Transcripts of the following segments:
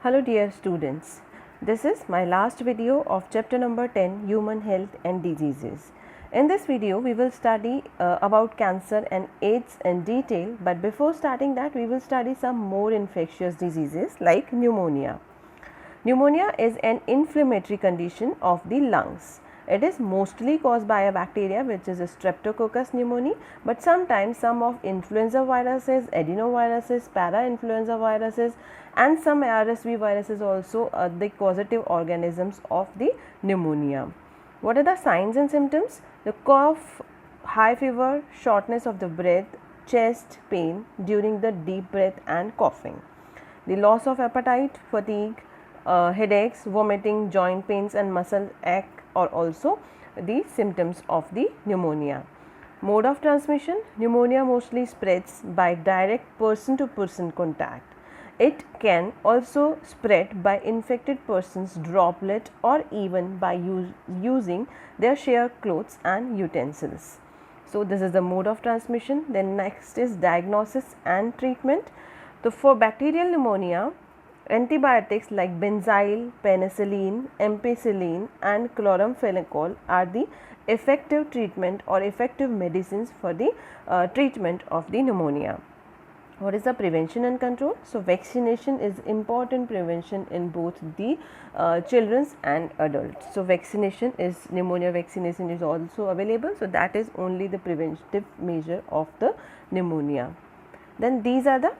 Hello dear students, this is my last video of chapter number 10, Human Health and Diseases. In this video we will study about cancer and AIDS in detail, but before starting that we will study some more infectious diseases like pneumonia. Pneumonia is an inflammatory condition of the lungs. It is mostly caused by a bacteria which is Streptococcus pneumoniae, but sometimes some of influenza viruses, adenoviruses, para-influenza viruses and some RSV viruses also are the causative organisms of the pneumonia. What are the signs and symptoms? The cough, high fever, shortness of the breath, chest pain during the deep breath and coughing. The loss of appetite, fatigue, headaches, vomiting, joint pains and muscle ache are also the symptoms of the pneumonia. Mode of transmission: pneumonia mostly spreads by direct person to person contact. It can also spread by infected person's droplet or even by using their shared clothes and utensils. So this is the mode of transmission. Then next is diagnosis and treatment. So for bacterial pneumonia, antibiotics like benzyl, penicillin, ampicillin and chloramphenicol are the effective treatment or effective medicines for the treatment of the pneumonia. What is the prevention and control? So vaccination is important prevention in both the children and adults. So vaccination is, pneumonia vaccination is also available. So that is only the preventive measure of the pneumonia. Then these are the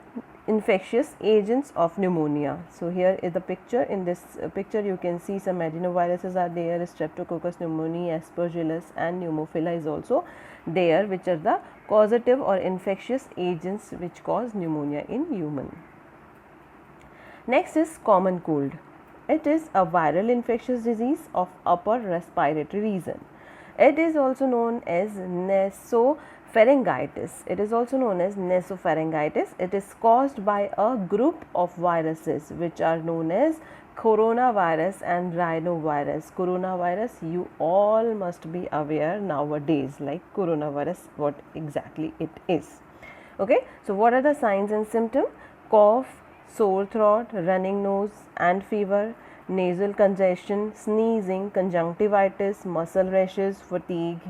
infectious agents of pneumonia. So here is the picture. In this picture you can see some adenoviruses are there, Streptococcus pneumoniae, Aspergillus and Pneumophila is also there, which are the causative or infectious agents which cause pneumonia in human. Next is common cold. It is a viral infectious disease of upper respiratory region. It is also known as nasopharyngitis. It is also known as nasopharyngitis. It is caused by a group of viruses which are known as coronavirus and rhinovirus. Coronavirus, you all must be aware nowadays, like coronavirus, what exactly it is. Okay, so what are the signs and symptoms? Cough, sore throat, running nose and fever, nasal congestion, sneezing, conjunctivitis, muscle rashes, fatigue,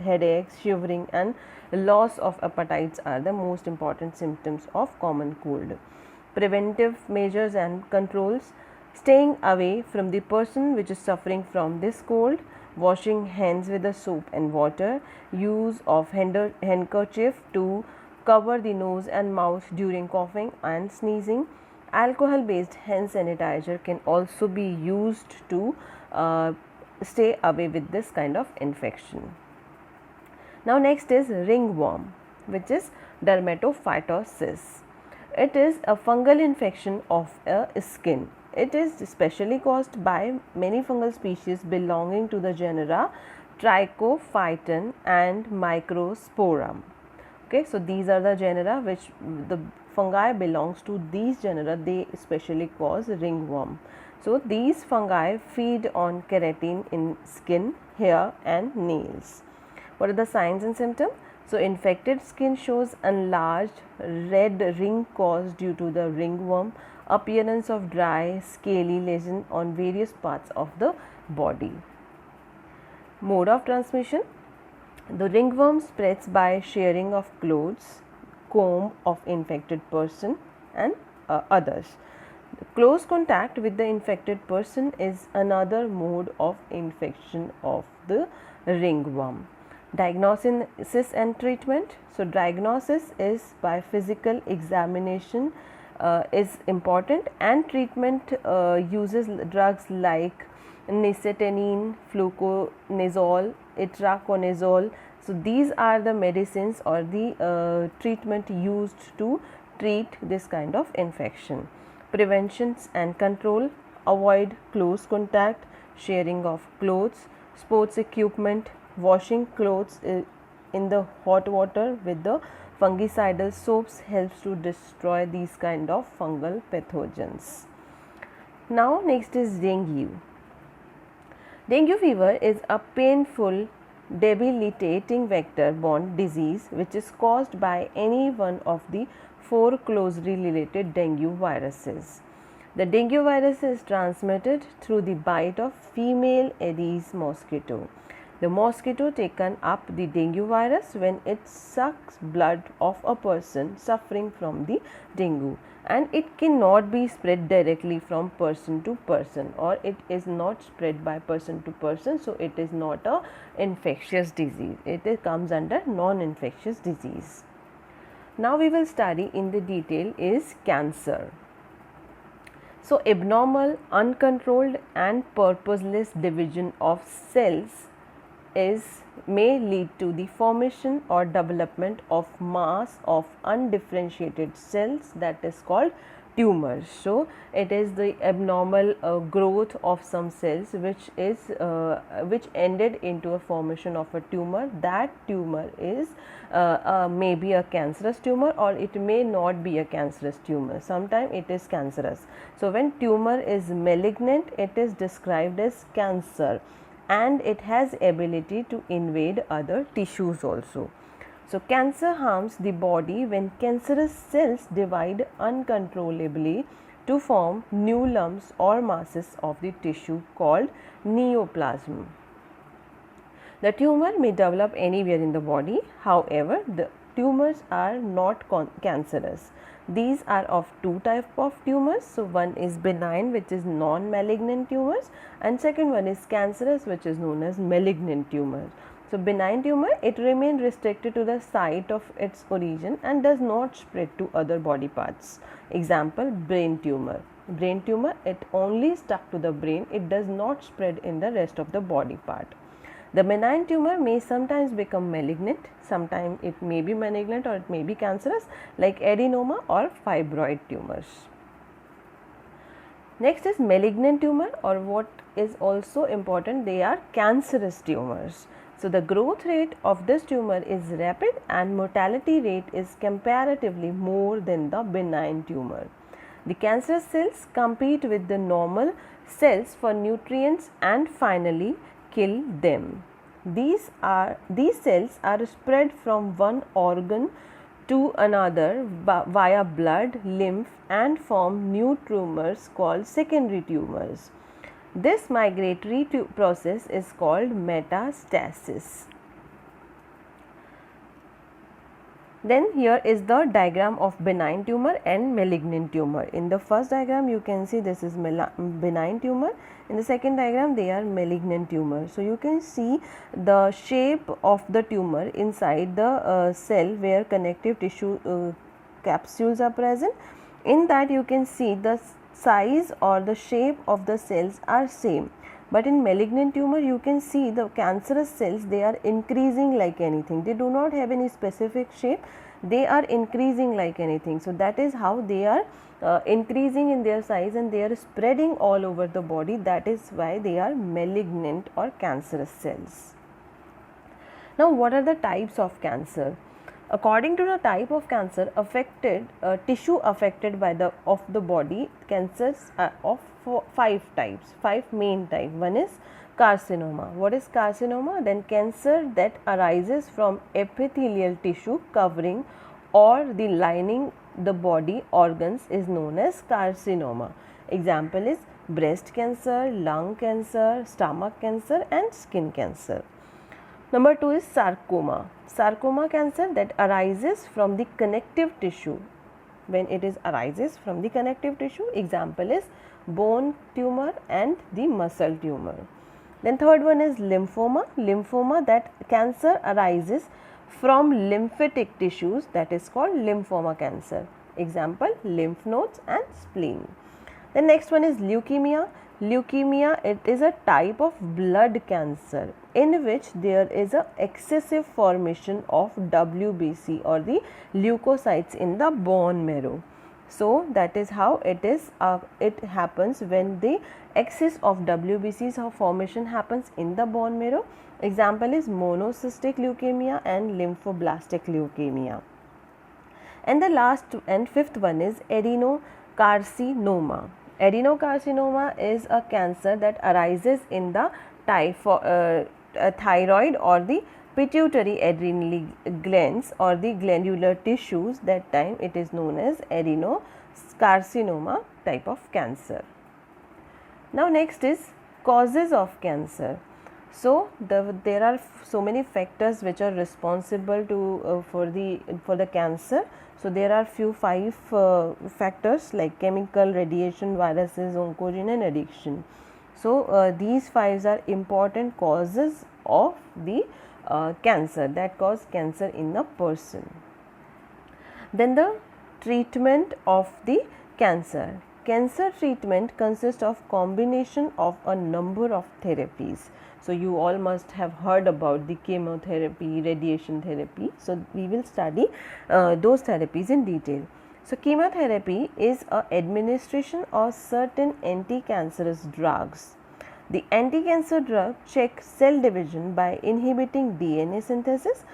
headaches, shivering and loss of appetites are the most important symptoms of common cold. Preventive measures and controls: staying away from the person which is suffering from this cold, washing hands with the soap and water, use of handkerchief to cover the nose and mouth during coughing and sneezing. Alcohol based hand sanitizer can also be used to stay away with this kind of infection. Now next is ringworm, which is dermatophytosis. It is a fungal infection of a skin. It is especially caused by many fungal species belonging to the genera Trichophyton and Microsporum. Okay, so these are the genera which the fungi belongs to. These genera, they especially cause ringworm. So these fungi feed on keratin in skin, hair and nails. What are the signs and symptoms? So infected skin shows enlarged red ring caused due to the ringworm, appearance of dry scaly lesion on various parts of the body. Mode of transmission: the ringworm spreads by sharing of clothes, comb of infected person and others. Close contact with the infected person is another mode of infection of the ringworm. Diagnosis and treatment: so diagnosis is by physical examination is important, and treatment uses drugs like nystatin, fluconazole, itraconazole. So these are the medicines or the treatment used to treat this kind of infection. Preventions and control: avoid close contact, sharing of clothes, sports equipment, washing clothes in the hot water with the fungicidal soaps helps to destroy these kind of fungal pathogens. Now next is dengue. Dengue fever is a painful, debilitating vector-borne disease which is caused by any one of the 4 closely related dengue viruses. The dengue virus is transmitted through the bite of female Aedes mosquito. The mosquito taken up the dengue virus when it sucks blood of a person suffering from the dengue, and it cannot be spread directly from person to person, or it is not spread by person to person, so it is not a infectious disease. It comes under non-infectious disease. Now we will study in the detail is cancer. So abnormal, uncontrolled and purposeless division of cells may lead to the formation or development of mass of undifferentiated cells, that is called tumors. So it is the abnormal growth of some cells which ended into a formation of a tumor. That tumor is maybe a cancerous tumor, or it may not be a cancerous tumor. Sometimes it is cancerous. So when tumor is malignant, it is described as cancer, and it has ability to invade other tissues also. So cancer harms the body when cancerous cells divide uncontrollably to form new lumps or masses of the tissue called neoplasm. The tumor may develop anywhere in the body. However, the tumors are not cancerous. These are of two types of tumors. So one is benign, which is non-malignant tumors, and second one is cancerous, which is known as malignant tumors. So benign tumor, it remains restricted to the site of its origin and does not spread to other body parts. Example, brain tumor. Brain tumor, it only stuck to the brain, it does not spread in the rest of the body part. The benign tumor may sometimes become malignant, sometimes it may be malignant or it may be cancerous, like adenoma or fibroid tumors. Next is malignant tumor, or what is also important, they are cancerous tumors. So the growth rate of this tumor is rapid and mortality rate is comparatively more than the benign tumor. The cancerous cells compete with the normal cells for nutrients and finally kill them. These cells are spread from one organ to another via blood, lymph, and form new tumors called secondary tumors. This migratory process is called metastasis. Then here is the diagram of benign tumor and malignant tumor. In the first diagram you can see this is benign tumor. In the second diagram they are malignant tumor. So you can see the shape of the tumor inside the cell where connective tissue capsules are present. In that you can see the size or the shape of the cells are same. But in malignant tumor you can see the cancerous cells, they are increasing like anything. They do not have any specific shape, they are increasing like anything. So that is how they are increasing in their size and they are spreading all over the body. That is why they are malignant or cancerous cells. Now what are the types of cancer? According to the type of cancer affected, tissue affected by the body, cancers are of 5 types, 5 main types. One is carcinoma. What is carcinoma? Then cancer that arises from epithelial tissue covering or the lining the body organs is known as carcinoma. Example is breast cancer, lung cancer, stomach cancer and skin cancer. Number 2 is sarcoma. Sarcoma cancer that arises from the connective tissue. When it arises from the connective tissue, example is bone tumor and the muscle tumor. Then third one is lymphoma. Lymphoma, that cancer arises from lymphatic tissues, that is called lymphoma cancer. Example, lymph nodes and spleen. The next one is leukemia. Leukemia, it is a type of blood cancer in which there is a excessive formation of WBC or the leukocytes in the bone marrow. So that is how it is. It happens when the excess of WBCs formation happens in the bone marrow. Example is monocystic leukemia and lymphoblastic leukemia. And the last and fifth one is adenocarcinoma. Adenocarcinoma is a cancer that arises in the thyroid or the pituitary adrenal glands or the glandular tissues. That time it is known as adenocarcinoma. type of cancer. Now next is causes of cancer. So there are so many factors which are responsible to for the cancer. So there are five factors like chemical, radiation, viruses, oncogene and addiction. So these five are important causes of the cancer that cause cancer in a person. Then the treatment of the cancer. Cancer treatment consists of combination of a number of therapies. So you all must have heard about the chemotherapy, radiation therapy. So we will study those therapies in detail. So chemotherapy is a administration of certain anti-cancerous drugs. The anti-cancer drug check cell division by inhibiting DNA synthesis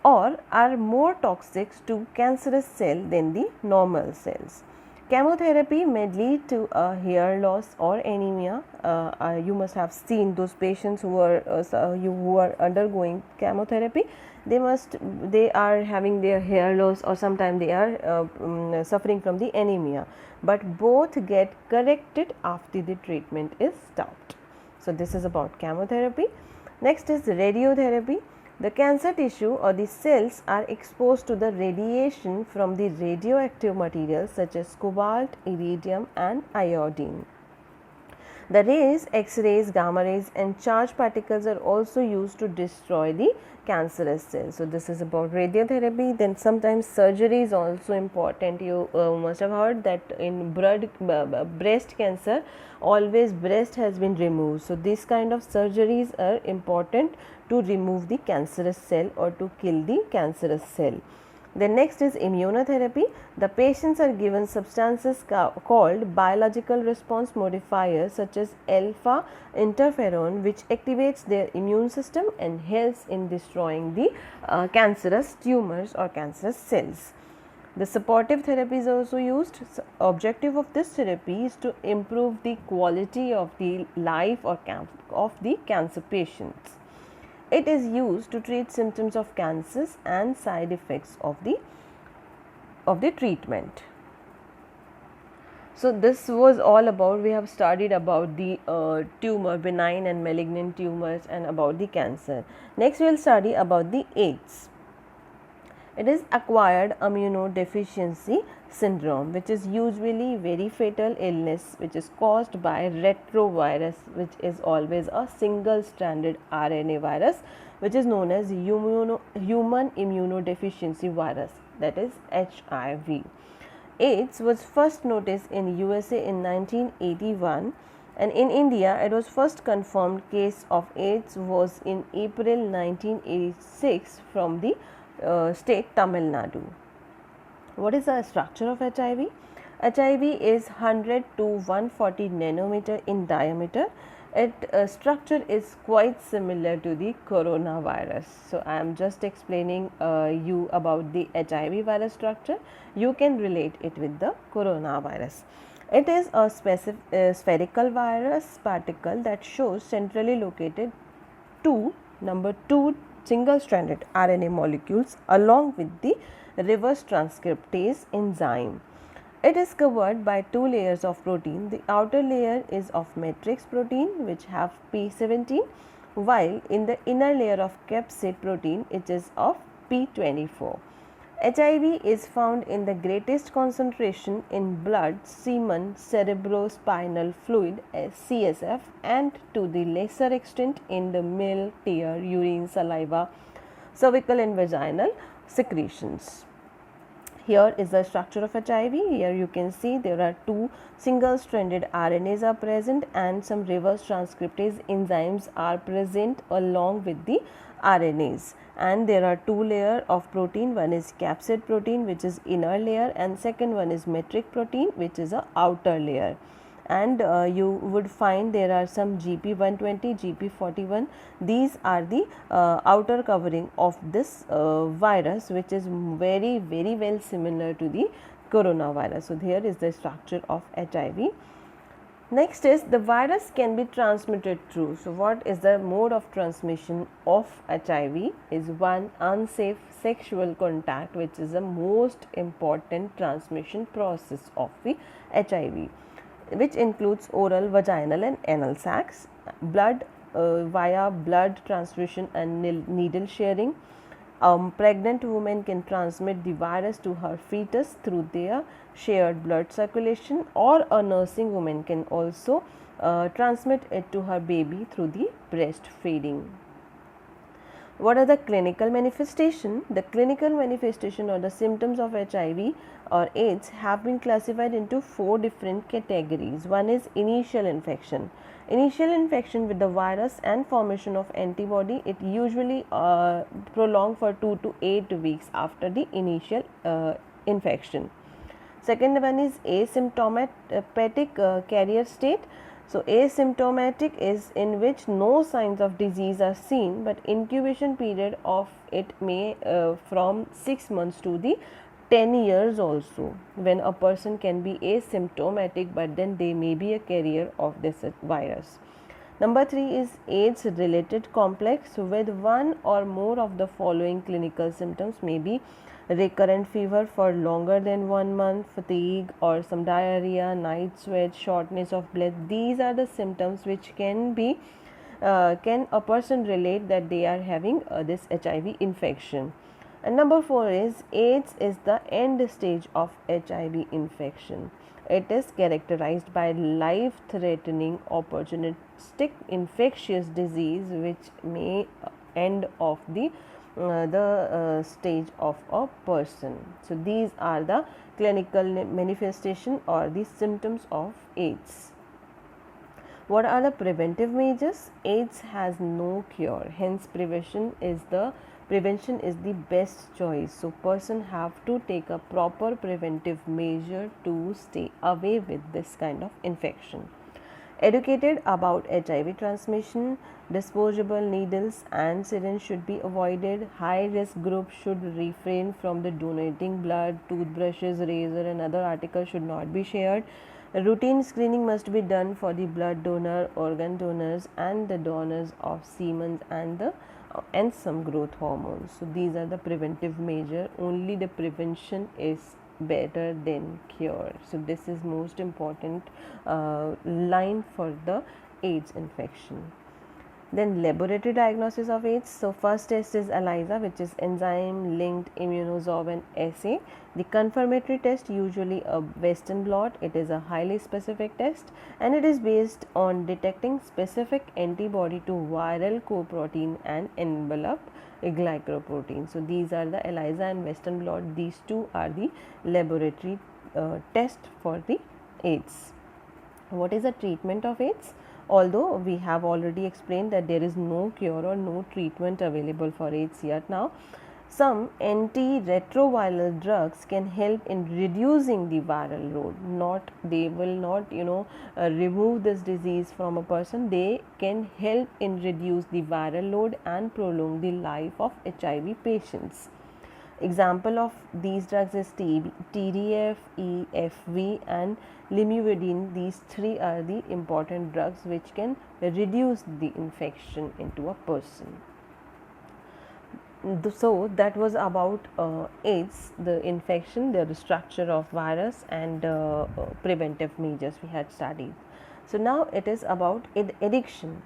or are more toxic to cancerous cell than the normal cells. Chemotherapy may lead to a hair loss or anemia. You must have seen those patients who are undergoing chemotherapy. They are having their hair loss, or sometimes they are suffering from the anemia. But both get corrected after the treatment is stopped. So this is about chemotherapy. Next is radiotherapy. The cancer tissue or the cells are exposed to the radiation from the radioactive materials such as cobalt, iridium and iodine. The rays, X-rays, gamma rays and charged particles are also used to destroy the cancerous cells. So this is about radiotherapy. Then sometimes surgery is also important. You must have heard that in breast cancer, always breast has been removed. So these kind of surgeries are important to remove the cancerous cell or to kill the cancerous cell. The next is immunotherapy. The patients are given substances called biological response modifiers such as alpha interferon, which activates their immune system and helps in destroying the cancerous tumors or cancerous cells. The supportive therapy is also used. So, objective of this therapy is to improve the quality of the life or of the cancer patients. It is used to treat symptoms of cancers and side effects of the treatment. So this was all about, we have studied about the tumor, benign and malignant tumors, and about the cancer. Next we will study about the AIDS. It is acquired immunodeficiency syndrome, which is usually very fatal illness which is caused by retrovirus, which is always a single stranded RNA virus, which is known as human immunodeficiency virus, that is HIV. AIDS was first noticed in USA in 1981, and in India it was first confirmed case of AIDS was in April 1986 from the state Tamil Nadu. What is the structure of HIV? HIV is 100 to 140 nanometer in diameter. Its structure is quite similar to the coronavirus. So I am just explaining you about the HIV virus structure. You can relate it with the coronavirus. It is a spherical virus particle that shows centrally located number 2 single-stranded RNA molecules along with the reverse transcriptase enzyme. It is covered by 2 layers of protein. The outer layer is of matrix protein which have P17, while in the inner layer of capsid protein it is of P24. HIV is found in the greatest concentration in blood, semen, cerebrospinal fluid CSF, and to the lesser extent in the milk, tear, urine, saliva, cervical and vaginal secretions. Here is the structure of HIV. Here you can see there are 2 single-stranded RNAs are present and some reverse transcriptase enzymes are present along with the RNAs, and there are 2 layers of protein. One is capsid protein which is inner layer, and second one is matrix protein which is a outer layer. And you would find there are some GP120, GP41. These are the outer covering of this virus, which is very well similar to the coronavirus. So here is the structure of HIV. Next is the virus can be transmitted through. So what is the mode of transmission of HIV? Is one, unsafe sexual contact, which is the most important transmission process of the HIV, which includes oral, vaginal and anal sex, blood via blood transfusion and needle sharing. Pregnant women can transmit the virus to her fetus through their shared blood circulation, or a nursing woman can also transmit it to her baby through the breastfeeding. What are the clinical manifestation? The clinical manifestation or the symptoms of HIV or AIDS have been classified into 4 different categories. One is initial infection. Initial infection with the virus and formation of antibody, it usually prolong for 2 to 8 weeks after the initial infection. Second one is asymptomatic carrier state. So asymptomatic is in which no signs of disease are seen, but incubation period of it may from 6 months to the 10 years also, when a person can be asymptomatic but then they may be a carrier of this virus. Number 3 is AIDS related complex, with one or more of the following clinical symptoms, may be recurrent fever for longer than 1 month, fatigue or some diarrhea, night sweat, shortness of breath. These are the symptoms which can a person relate that they are having this HIV infection. And number 4 is AIDS is the end stage of HIV infection. It is characterized by life-threatening opportunistic infectious disease which may end of the stage of a person. So these are the clinical manifestation or the symptoms of AIDS. What are the preventive measures? AIDS has no cure, hence prevention is the best choice. So person have to take a proper preventive measure to stay away with this kind of infection. Educated about HIV transmission, disposable needles and syringe should be avoided. High risk groups should refrain from the donating blood, toothbrushes, razor and other articles should not be shared. Routine screening must be done for the blood donor, organ donors and the donors of semen and some growth hormones. So these are the preventive measure. Only the prevention is better than cure. So this is most important line for the AIDS infection. Then laboratory diagnosis of AIDS. So first test is ELISA, which is enzyme linked immunosorbent assay. The confirmatory test usually a Western blot. It is a highly specific test and it is based on detecting specific antibody to viral coprotein and envelope glycoprotein. So these are the ELISA and Western blot. These two are the laboratory test for the AIDS. What is the treatment of AIDS? Although we have already explained that there is no cure or no treatment available for AIDS yet now, some antiretroviral drugs can help in reducing the viral load. They will not remove this disease from a person. They can help in reduce the viral load and prolong the life of HIV patients. Example of these drugs is TDF, EFV and limivudine. These three are the important drugs which can reduce the infection into a person. So that was about AIDS, the infection, the structure of virus and preventive measures we had studied. So now it is about addiction.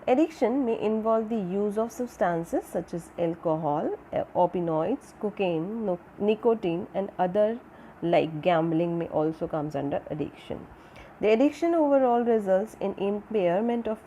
Addiction may involve the use of substances such as alcohol, opioids, cocaine, nicotine and other like gambling may also comes under addiction. The addiction overall results in impairment of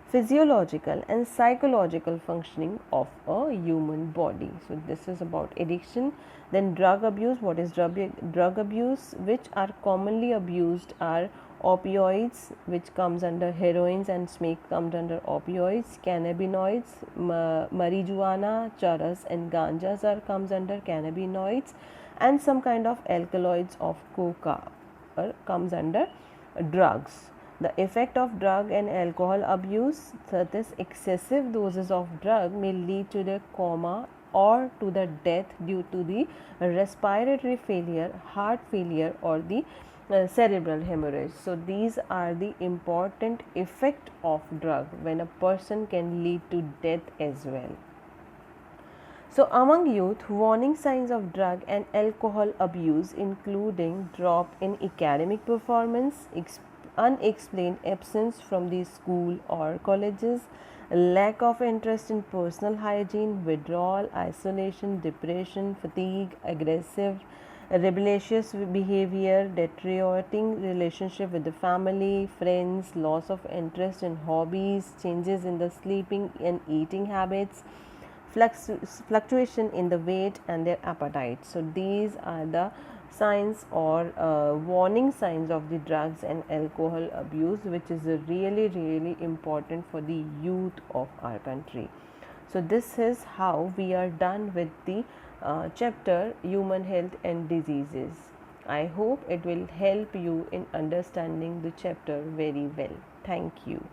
physiological and psychological functioning of a human body. So this is about addiction. Then drug abuse. What is drug abuse? Which are commonly abused are opioids, which comes under heroines and snake comes under opioids, cannabinoids, marijuana, charas and ganjas are comes under cannabinoids, and some kind of alkaloids of coca comes under drugs. The effect of drug and alcohol abuse, that is excessive doses of drug may lead to the coma or to the death due to the respiratory failure, heart failure or the cerebral hemorrhage. So these are the important effect of drug when a person can lead to death as well. So among youth, warning signs of drug and alcohol abuse including drop in academic performance, unexplained absence from the school or colleges, lack of interest in personal hygiene, withdrawal, isolation, depression, fatigue, aggressive, rebellious behavior, deteriorating relationship with the family, friends, loss of interest in hobbies, changes in the sleeping and eating habits, fluctuation in the weight and their appetite. So these are the signs or warning signs of the drugs and alcohol abuse, which is really important for the youth of our country. So this is how we are done with the chapter human health and diseases. I hope it will help you in understanding the chapter very well. Thank you.